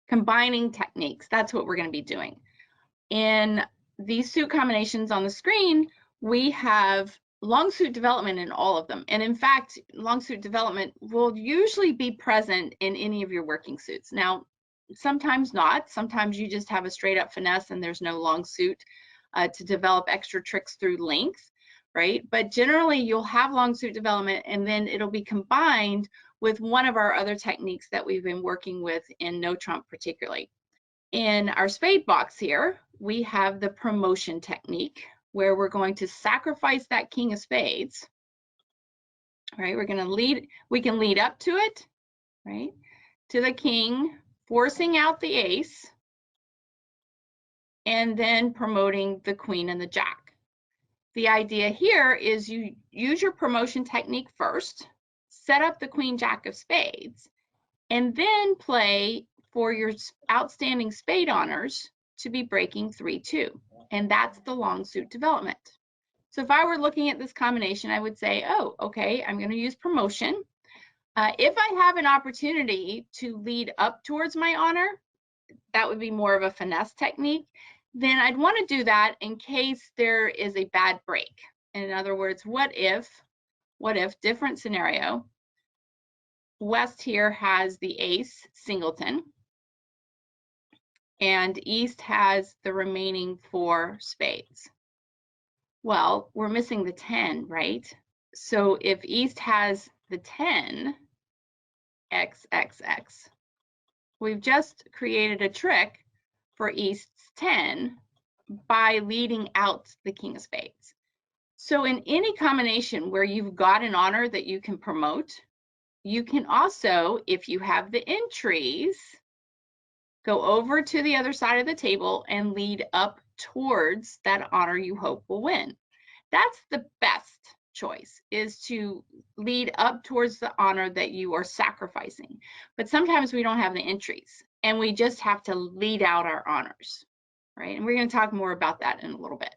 combining techniques. That's what we're going to be doing. In these suit combinations on the screen, we have long suit development in all of them. And in fact, long suit development will usually be present in any of your working suits. Now, sometimes not. Sometimes you just have a straight up finesse and there's no long suit to develop extra tricks through length, right? But generally you'll have long suit development and then it'll be combined with one of our other techniques that we've been working with in No Trump particularly. In our spade box here, we have the promotion technique where we're going to sacrifice that king of spades, right? We're going to lead, we can lead up to it, right? To the king, forcing out the ace, and then promoting the queen and the jack. The idea here is you use your promotion technique first, set up the queen jack of spades, and then play for your outstanding spade honors to be breaking 3-2. And that's the long suit development. So if I were looking at this combination, I would say, oh, okay, I'm going to use promotion. If I have an opportunity to lead up towards my honor, that would be more of a finesse technique. Then I'd want to do that in case there is a bad break. In other words, what if, different scenario, West here has the ace singleton, and East has the remaining 4 spades. Well, we're missing the 10, right? So if East has the 10, XXX, we've just created a trick for East's 10 by leading out the king of spades. So in any combination where you've got an honor that you can promote, you can also, if you have the entries, go over to the other side of the table and lead up towards that honor you hope will win. That's the best choice, is to lead up towards the honor that you are sacrificing. But sometimes we don't have the entries and we just have to lead out our honors, right? And we're going to talk more about that in a little bit.